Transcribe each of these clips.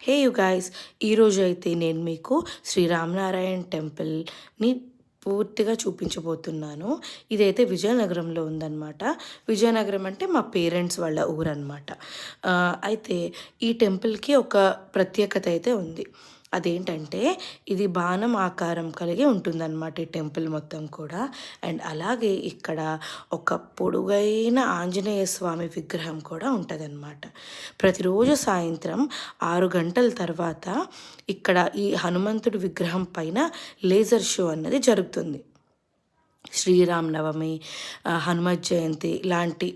Hey you guys, ఈరోజు అయితే నేను మీకు శ్రీ రామనారాయణ టెంపుల్ని పూర్తిగా చూపించబోతున్నాను. ఇదైతే విజయనగరంలో ఉందన్నమాట. విజయనగరం అంటే మా పేరెంట్స్ వాళ్ళ ఊరన్నమాట. అయితే ఈ టెంపుల్కి ఒక ప్రత్యేకత అయితే ఉంది. అదేంటంటే ఇది బాణం ఆకారం కలిగి ఉంటుందన్నమాట ఈ టెంపుల్ మొత్తం కూడా. అండ్ అలాగే ఇక్కడ ఒక పొడుగైన ఆంజనేయ స్వామి విగ్రహం కూడా ఉంటుందన్నమాట. ప్రతిరోజు సాయంత్రం 6 గంటల తర్వాత ఇక్కడ ఈ హనుమంతుడి విగ్రహం పైన లేజర్ షో అన్నది జరుగుతుంది. శ్రీరామ్ నవమి, హనుమత్ జయంతి ఇలాంటి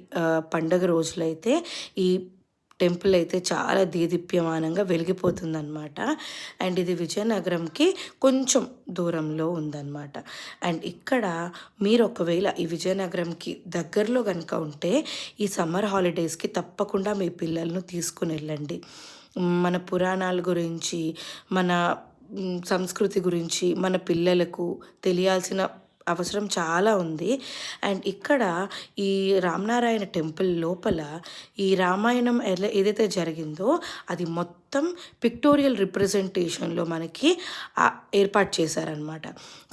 పండగ రోజులైతే ఈ టెంపుల్ అయితే చాలా దేదీప్యమానంగా వెలిగిపోతుందన్నమాట. అండ్ ఇది విజయనగరంకి కొంచెం దూరంలో ఉందన్నమాట. అండ్ ఇక్కడ మీరు ఒకవేళ ఈ విజయనగరంకి దగ్గరలో కనుక ఉంటే ఈ సమ్మర్ హాలిడేస్కి తప్పకుండా మీ పిల్లలను తీసుకుని వెళ్ళండి. మన పురాణాల గురించి, మన సంస్కృతి గురించి మన పిల్లలకు తెలియాల్సిన అవసరం చాలా ఉంది. అండ్ ఇక్కడ ఈ రామనారాయణ టెంపుల్ లోపల ఈ రామాయణం ఏదైతే జరిగిందో అది మొత్తం పిక్టోరియల్ రిప్రజెంటేషన్లో మనకి ఏర్పాటు చేశారనమాట.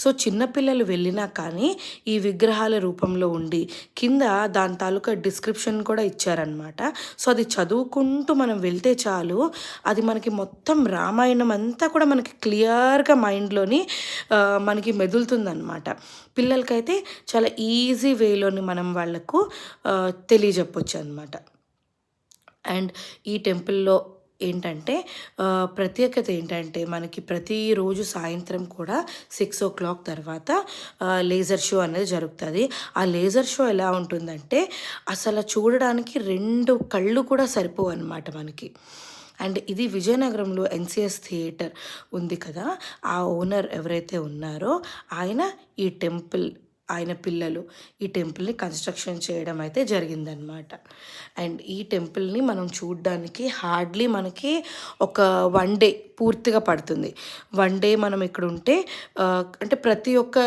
సో చిన్నపిల్లలు వెళ్ళినా కానీ ఈ విగ్రహాల రూపంలో ఉండి కింద దాని తాలూకా డిస్క్రిప్షన్ కూడా ఇచ్చారనమాట. సో అది చదువుకుంటూ మనం వెళ్తే చాలు, అది మనకి మొత్తం రామాయణం అంతా కూడా మనకి క్లియర్గా మైండ్లోని మనకి మెదులుతుందన్నమాట. పిల్లలకైతే చాలా ఈజీ వేలోని మనం వాళ్ళకు తెలియజెప్పొచ్చు అనమాట. అండ్ ఈ టెంపుల్లో ఏంటంటే ప్రత్యేకత ఏంటంటే మనకి ప్రతిరోజు సాయంత్రం కూడా 6 o'clock తర్వాత లేజర్ షో అనేది జరుగుతుంది. ఆ లేజర్ షో ఎలా ఉంటుందంటే అసలు చూడడానికి 2 కళ్ళు కూడా సరిపోవు అనమాట మనకి. అండ్ ఇది విజయనగరంలో ఎన్సిఎస్ థియేటర్ ఉంది కదా, ఆ ఓనర్ ఎవరైతే ఉన్నారో ఆయన ఈ టెంపుల్, ఆయన పిల్లలు ఈ టెంపుల్ని కన్స్ట్రక్షన్ చేయడం అయితే జరిగిందనమాట. అండ్ ఈ టెంపుల్ని మనం చూడడానికి హార్డ్లీ మనకి ఒక 1 day పూర్తిగా పడుతుంది. 1 day మనం ఇక్కడ ఉంటే అంటే ప్రతి ఒక్క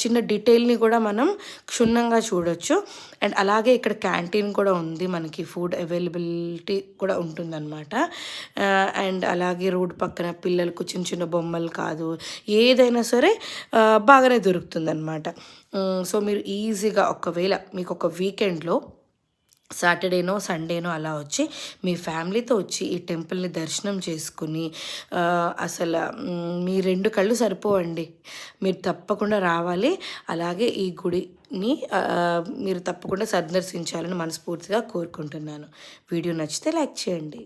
చిన్న డీటెయిల్ని కూడా మనం క్షుణ్ణంగా చూడొచ్చు. అండ్ అలాగే ఇక్కడ క్యాంటీన్ కూడా ఉంది, మనకి ఫుడ్ అవైలబిలిటీ కూడా ఉంటుందన్నమాట. అండ్ అలాగే రోడ్ పక్కన పిల్లలకు చిన్న చిన్న బొమ్మలు కాదు ఏదైనా సరే బాగానే దొరుకుతుందన్నమాట. సో మీరు ఈజీగా ఒకవేళ మీకు ఒక వీకెండ్లో సాటర్డేనో సండేనో అలా వచ్చి మీ ఫ్యామిలీతో వచ్చి ఈ టెంపుల్ని దర్శనం చేసుకుని అసలు మీ 2 కళ్ళు సరిపోవండి, మీరు తప్పకుండా రావాలి. అలాగే ఈ గుడిని మీరు తప్పకుండా సందర్శించాలని మనస్ఫూర్తిగా కోరుకుంటున్నాను. వీడియో నచ్చితే లైక్ చేయండి.